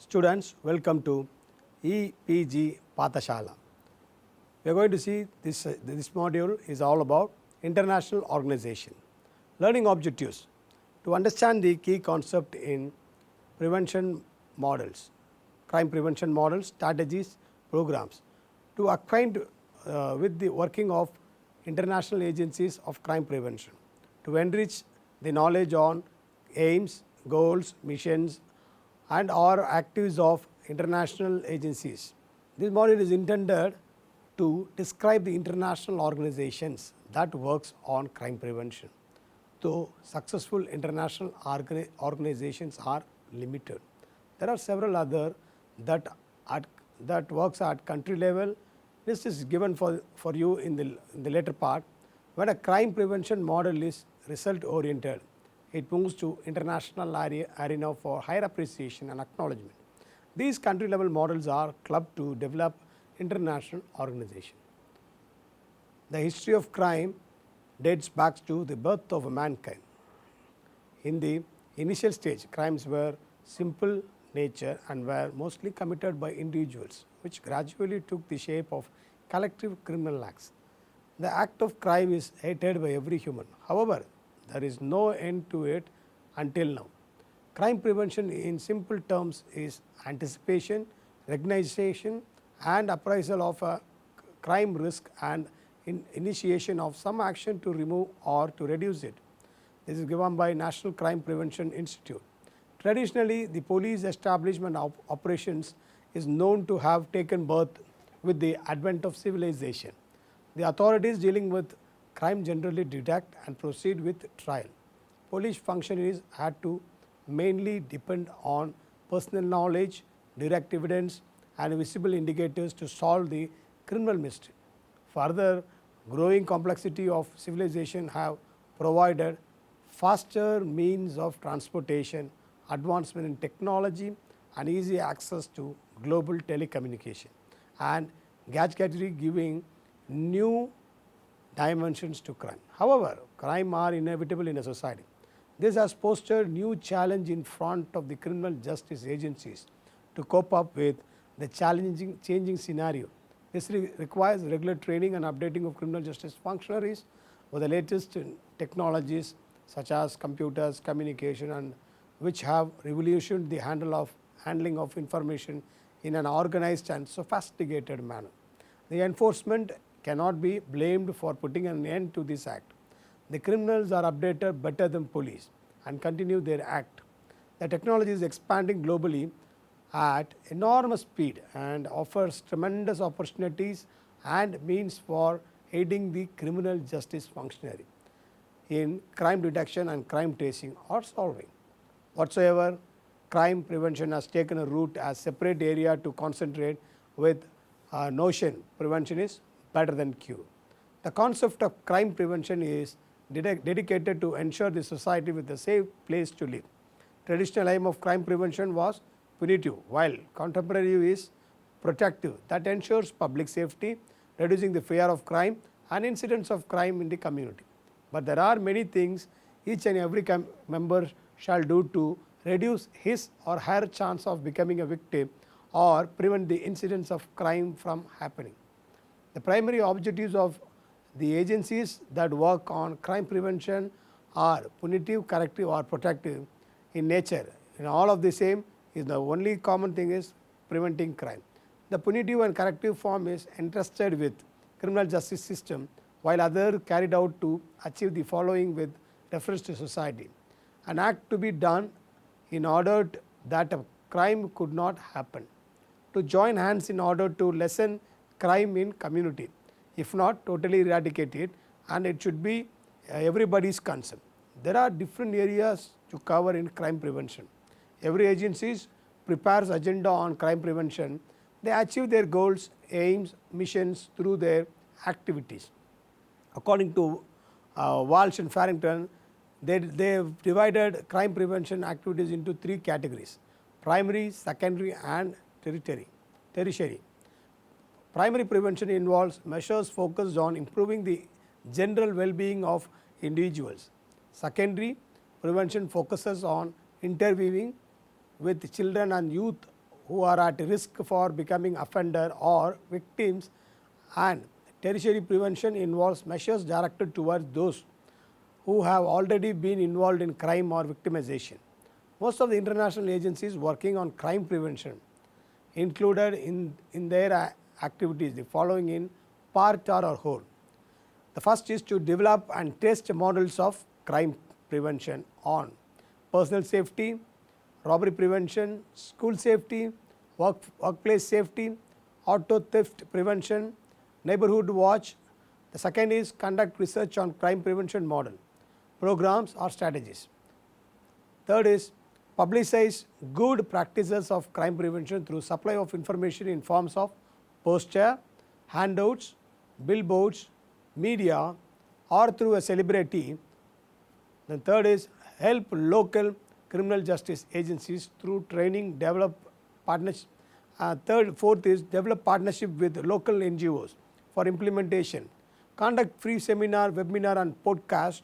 Students, welcome to EPG Pathashala. We are going to see this module is all about international organization. Learning objectives to understand the key concept in prevention models, crime prevention models, strategies, programs, to acquaint with the working of international agencies of crime prevention, to enrich the knowledge on aims, goals, missions, and or activities of international agencies. This module is intended to describe the international organizations that works on crime prevention. Though successful international organizations are limited, there are several other that works at country level. This is given for you in the later part. When a crime prevention model is result oriented, it moves to international arena for higher appreciation and acknowledgement. These country level models are clubbed to develop international organization. The history of crime dates back to the birth of mankind. In the initial stage, crimes were simple nature and were mostly committed by individuals, which gradually took the shape of collective criminal acts. The act of crime is hated by every human. However, there is no end to it until now. Crime prevention in simple terms is anticipation, recognition and appraisal of a crime risk and initiation of some action to remove or to reduce it. This is given by National Crime Prevention Institute. Traditionally, the police establishment of operations is known to have taken birth with the advent of civilization. The authorities dealing with crime generally detect and proceed with trial. Police functionaries had to mainly depend on personal knowledge, direct evidence and visible indicators to solve the criminal mystery. Further, growing complexity of civilization have provided faster means of transportation, advancement in technology and easy access to global telecommunication and gadgetry giving new dimensions to crime. However, crime are inevitable in a society. This has posed a new challenge in front of the criminal justice agencies to cope up with the changing scenario. This requires regular training and updating of criminal justice functionaries with the latest technologies such as computers, communication, and which have revolutionized the handling of information in an organized and sophisticated manner. The enforcement cannot be blamed for putting an end to this act. The criminals are updated better than police and continue their act. The technology is expanding globally at enormous speed and offers tremendous opportunities and means for aiding the criminal justice functionary in crime detection and crime tracing or solving. Whatsoever crime prevention has taken a route as separate area to concentrate with notion prevention is better than cure. The concept of crime prevention is dedicated to ensure the society with a safe place to live. Traditional aim of crime prevention was punitive, while contemporary is protective, that ensures public safety, reducing the fear of crime and incidents of crime in the community. But there are many things each and every member shall do to reduce his or her chance of becoming a victim or prevent the incidents of crime from happening. The primary objectives of the agencies that work on crime prevention are punitive, corrective or protective in nature. In all of the same is the only common thing is preventing crime. The punitive and corrective form is entrusted with criminal justice system, while other carried out to achieve the following with reference to society. An act to be done in order that a crime could not happen. To join hands in order to lessen crime in community, if not totally eradicate it, and it should be everybody's concern. There are different areas to cover in crime prevention. Every agency prepares agenda on crime prevention. They achieve their goals, aims, missions through their activities. According to Walsh and Farrington, they have divided crime prevention activities into three categories: primary, secondary and tertiary. Primary prevention involves measures focused on improving the general well-being of individuals. Secondary prevention focuses on intervening with children and youth who are at risk for becoming offender or victims, and tertiary prevention involves measures directed towards those who have already been involved in crime or victimization. Most of the international agencies working on crime prevention included in their activities the following in part or whole. The first is to develop and test models of crime prevention on personal safety, robbery prevention, school safety, workplace safety, auto theft prevention, neighborhood watch. The second is conduct research on crime prevention model, programs or strategies. Third is publicize good practices of crime prevention through supply of information in forms of poster, handouts, billboards, media or through a celebrity. Then third is help local criminal justice agencies through training, develop partnership. Fourth is develop partnership with local NGOs for implementation, conduct free seminar, webinar and podcast,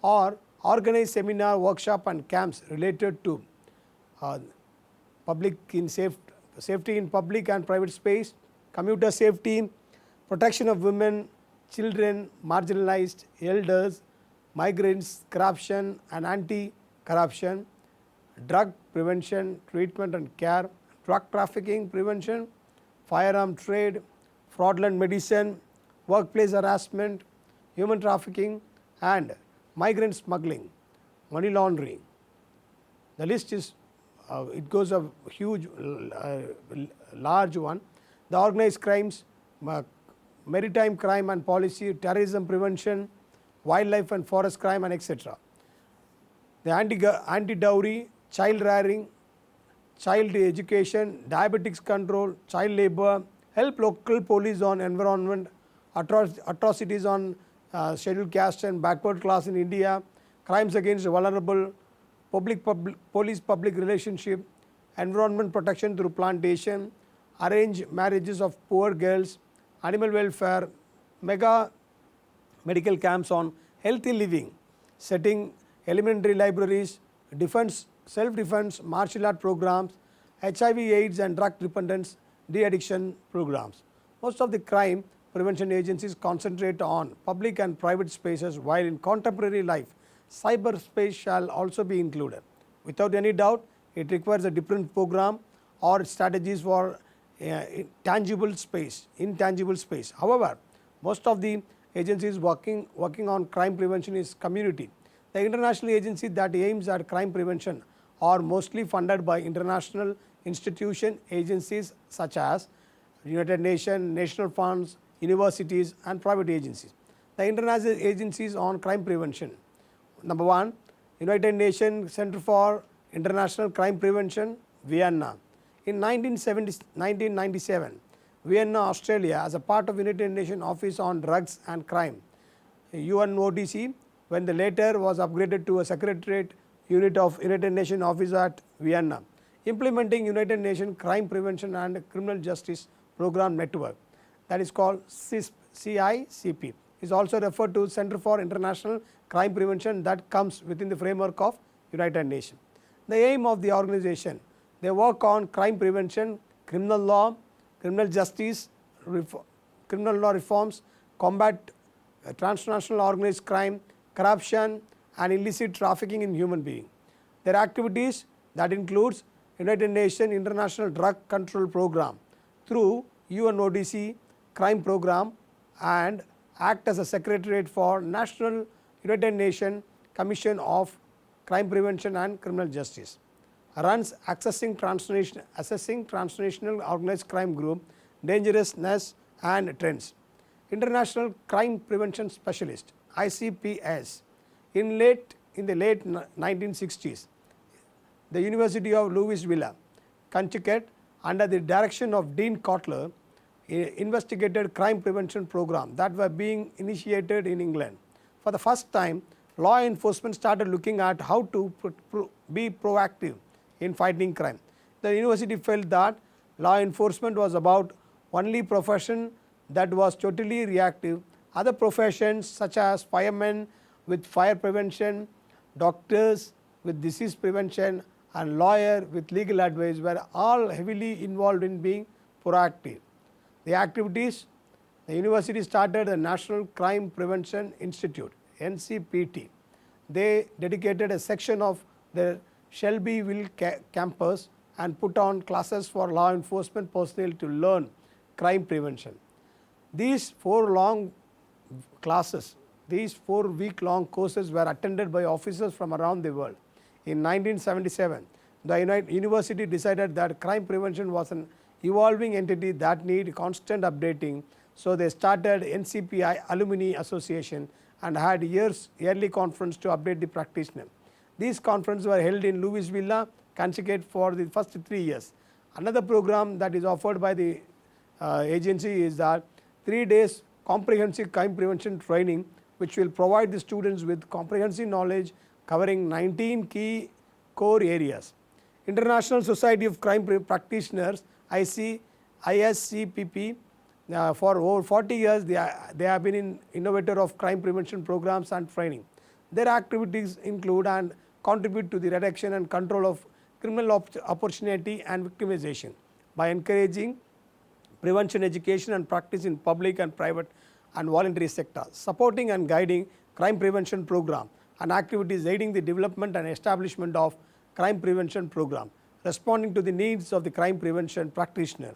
or organize seminar, workshop and camps related to public in safety in public and private space, commuter safety, protection of women, children, marginalized, elders, migrants, corruption and anti-corruption, drug prevention, treatment and care, drug trafficking prevention, firearm trade, fraudulent medicine, workplace harassment, human trafficking and migrant smuggling, money laundering. The list is it goes a huge large one. The organized crimes, maritime crime and policy, terrorism prevention, wildlife and forest crime and etc. The anti-dowry, child rearing, child education, diabetics control, child labor, help local police on environment, atrocities on scheduled caste and backward class in India, crimes against vulnerable, police-public relationship, environment protection through plantation, arranged marriages of poor girls, animal welfare, mega medical camps on healthy living, setting elementary libraries, defense, self-defense, martial art programs, HIV, AIDS and drug dependence, de-addiction programs. Most of the crime prevention agencies concentrate on public and private spaces, while in contemporary life, cyberspace shall also be included. Without any doubt, it requires a different program or strategies for intangible space. However, most of the agencies working on crime prevention is community. The international agency that aims at crime prevention are mostly funded by international institution agencies such as United Nations, national funds, universities and private agencies. The international agencies on crime prevention. Number 1, United Nations Center for International Crime Prevention, Vienna. In 1997, Vienna, Australia, as a part of United Nations Office on Drugs and Crime, UNODC, when the latter was upgraded to a Secretariat Unit of United Nations Office at Vienna, implementing United Nations Crime Prevention and Criminal Justice Program Network, that is called CICP, is also referred to Center for International Crime Prevention that comes within the framework of United Nations. The aim of the organization, they work on crime prevention, criminal law, criminal justice, criminal law reforms, combat transnational organized crime, corruption and illicit trafficking in human beings. Their activities that includes United Nations International Drug Control Program through UNODC Crime Program and act as a secretariat for National United Nations Commission of Crime Prevention and Criminal Justice. Runs assessing transnational organized crime group, dangerousness and trends. International Crime Prevention Specialist, ICPS. In the late 1960s, the University of Louisville, Kentucky, under the direction of Dean Kotler, investigated crime prevention program that were being initiated in England. For the first time, law enforcement started looking at how to be proactive in fighting crime. The university felt that law enforcement was about only profession that was totally reactive. Other professions such as firemen with fire prevention, doctors with disease prevention, and lawyer with legal advice were all heavily involved in being proactive. The activities, the university started the National Crime Prevention Institute, NCPT. They dedicated a section of their Shelbyville campus and put on classes for law enforcement personnel to learn crime prevention. These 4-week-long courses were attended by officers from around the world. In 1977, the university decided that crime prevention was an evolving entity that needed constant updating, so they started NCPI Alumni Association and had yearly conference to update the practitioner. These conferences were held in Louisville, Connecticut for the first 3 years. Another program that is offered by the agency is that 3 days comprehensive crime prevention training, which will provide the students with comprehensive knowledge covering 19 key core areas. International Society of Crime Practitioners, ISCPP, for over 40 years they have been an innovator of crime prevention programs and training. Their activities include and contribute to the reduction and control of criminal opportunity and victimization by encouraging prevention education and practice in public and private and voluntary sectors, supporting and guiding crime prevention program and activities aiding the development and establishment of crime prevention program, responding to the needs of the crime prevention practitioner,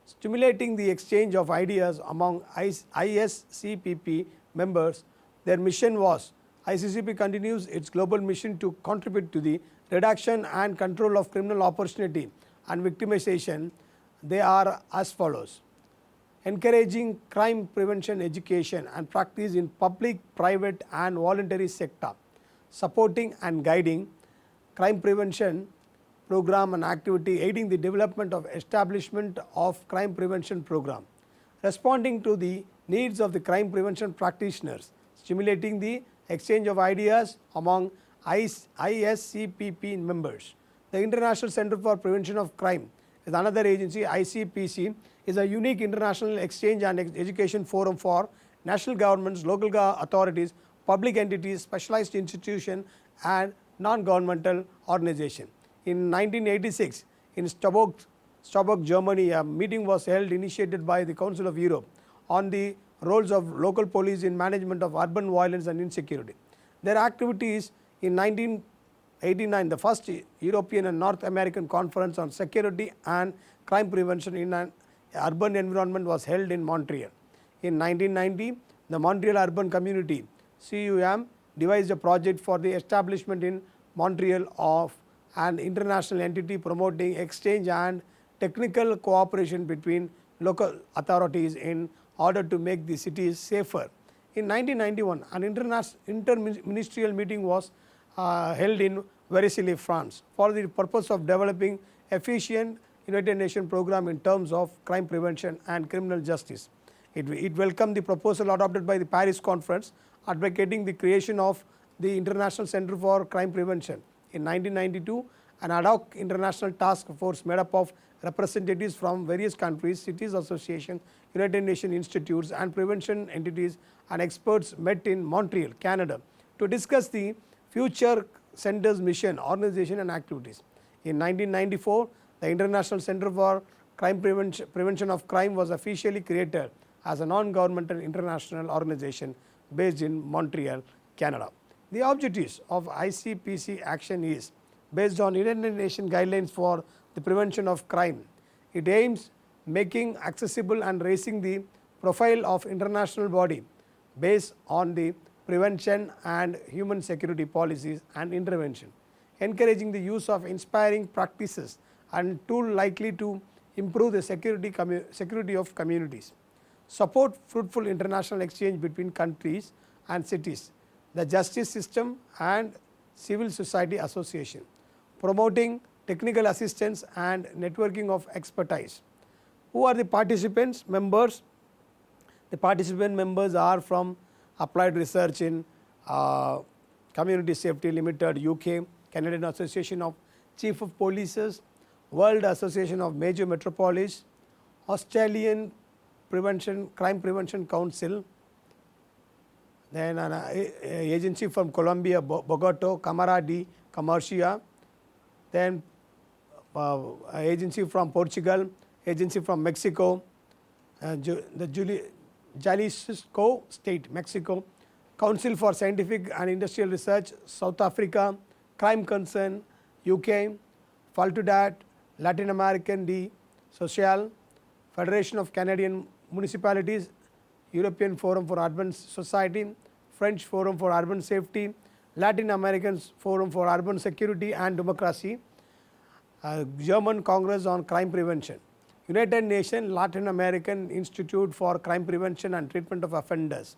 stimulating the exchange of ideas among ISCPP members. Their mission was ICCP continues its global mission to contribute to the reduction and control of criminal opportunity and victimization. They are as follows: encouraging crime prevention education and practice in public, private and voluntary sector, supporting and guiding crime prevention program and activity aiding the development of establishment of crime prevention program, responding to the needs of the crime prevention practitioners, stimulating the exchange of ideas among ISCPP members. The International Center for Prevention of Crime is another agency. ICPC is a unique international exchange and education forum for national governments, local authorities, public entities, specialized institutions and non-governmental organizations. In 1986, in Staubbach, Germany, a meeting was held initiated by the Council of Europe on the roles of local police in management of urban violence and insecurity. Their activities in 1989, the first European and North American Conference on Security and Crime Prevention in an Urban Environment was held in Montreal. In 1990, the Montreal Urban Community CUM devised a project for the establishment in Montreal of an international entity promoting exchange and technical cooperation between local authorities in order to make the cities safer. In 1991, an interministerial meeting was held in Versailles, France, for the purpose of developing efficient United Nations program in terms of crime prevention and criminal justice. It welcomed the proposal adopted by the Paris Conference advocating the creation of the International Center for Crime Prevention. In 1992, an ad hoc international task force made up of representatives from various countries, cities associations, United Nations institutes and prevention entities and experts met in Montreal, Canada to discuss the future center's mission, organization and activities. In 1994, the International Center for Crime Prevention of Crime was officially created as a non-governmental international organization based in Montreal, Canada. The objectives of ICPC action is based on United Nations guidelines for the prevention of crime. It aims making accessible and raising the profile of international body based on the prevention and human security policies and intervention, encouraging the use of inspiring practices and tools likely to improve the security of communities, support fruitful international exchange between countries and cities, the justice system and civil society association, promoting technical assistance and networking of expertise. Who are the participants members? The participant members are from Applied Research in Community Safety Limited, UK, Canadian Association of Chief of Polices, World Association of Major Metropolis, Australian Crime Prevention Council, then an agency from Colombia, Bogota, Cámara de Comercio, then agency from Portugal, agency from Mexico, the Jalisco State, Mexico, Council for Scientific and Industrial Research, South Africa, Crime Concern, UK, Faltudat, Latin American D, Social, Federation of Canadian Municipalities, European Forum for Urban Society, French Forum for Urban Safety, Latin American Forum for Urban Security and Democracy, German Congress on Crime Prevention, United Nations Latin American Institute for Crime Prevention and Treatment of Offenders,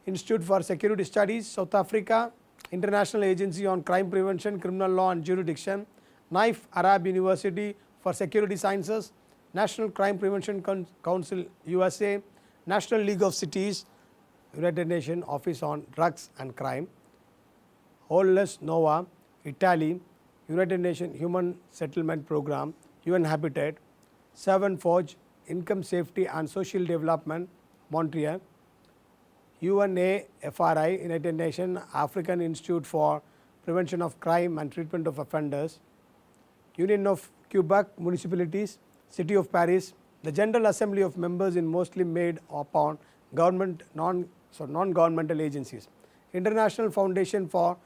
Institute for Security Studies, South Africa, International Agency on Crime Prevention, Criminal Law and Jurisdiction, NIFE Arab University for Security Sciences, National Crime Prevention Council USA, National League of Cities, United Nations Office on Drugs and Crime, Holness Nova, Italy, United Nations Human Settlement Program, UN Habitat, Seven Forge, Income Safety and Social Development, Montreal, UNAFRI, United Nations African Institute for Prevention of Crime and Treatment of Offenders, Union of Quebec Municipalities, City of Paris, the General Assembly of members is mostly made upon government non-governmental agencies, International Foundation for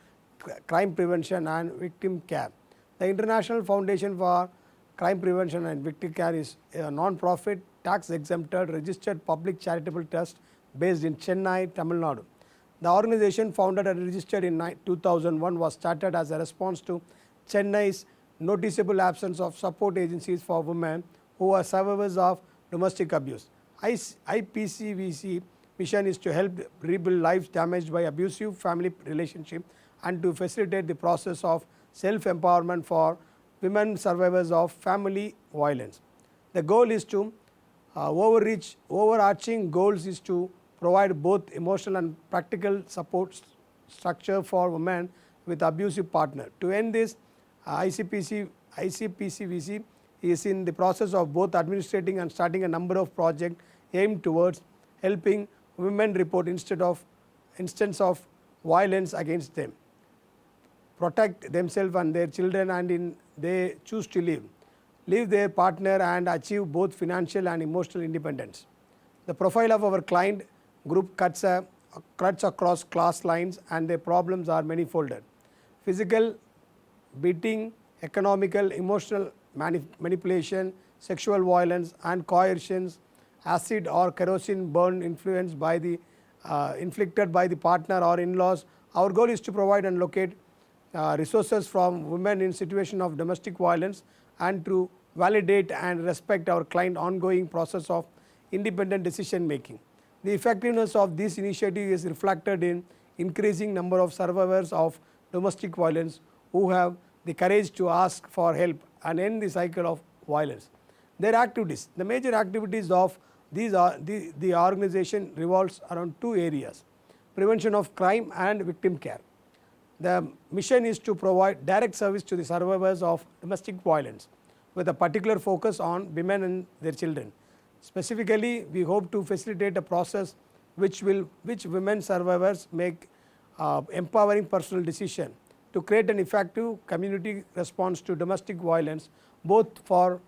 Crime Prevention and Victim Care. The International Foundation for Crime Prevention and Victim Care is a non-profit, tax-exempted, registered public charitable trust based in Chennai, Tamil Nadu. The organization, founded and registered in 2001, was started as a response to Chennai's noticeable absence of support agencies for women who are survivors of domestic abuse. IPCVC mission is to help rebuild lives damaged by abusive family relationship and to facilitate the process of self-empowerment for women survivors of family violence. The goal is to overarching goals is to provide both emotional and practical support structure for women with abusive partner. To end this, ICPCVC is in the process of both administrating and starting a number of projects aimed towards helping women report instance of violence against them, protect themselves and their children, and they choose to leave their partner and achieve both financial and emotional independence. The profile of our client group cuts across class lines, and their problems are many-folded: physical beating, economical, emotional manipulation, sexual violence and coercions, acid or kerosene burn influenced by the inflicted by the partner or in-laws. Our goal is to provide and locate resources from women in situation of domestic violence and to validate and respect our client ongoing process of independent decision making. The effectiveness of this initiative is reflected in increasing number of survivors of domestic violence who have the courage to ask for help and end the cycle of violence. Their activities, the major activities of the organization revolves around two areas: prevention of crime and victim care. The mission is to provide direct service to the survivors of domestic violence with a particular focus on women and their children. Specifically, we hope to facilitate a process which women survivors make empowering personal decision to create an effective community response to domestic violence, both for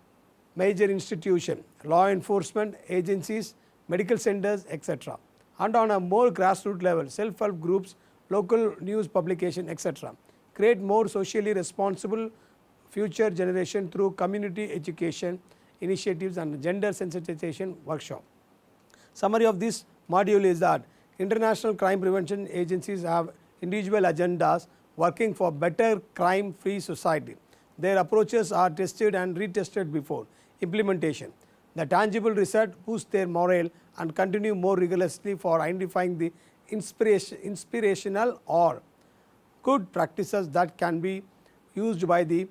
major institutions, law enforcement agencies, medical centers, etc., and on a more grassroots level, self-help groups, local news publication, etc. Create more socially responsible future generation through community education initiatives and gender sensitization workshop. Summary of this module is that international crime prevention agencies have individual agendas working for better crime-free society. Their approaches are tested and retested before implementation. The tangible result boosts their morale and continue more rigorously for identifying the inspirational or good practices that can be used by the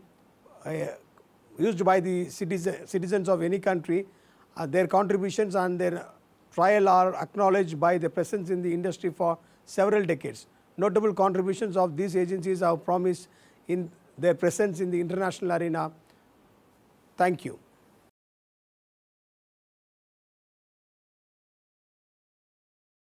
citizens of any country. Their contributions and their trial are acknowledged by the presence in the industry for several decades. Notable contributions of these agencies have promised in their presence in the international arena. Thank you.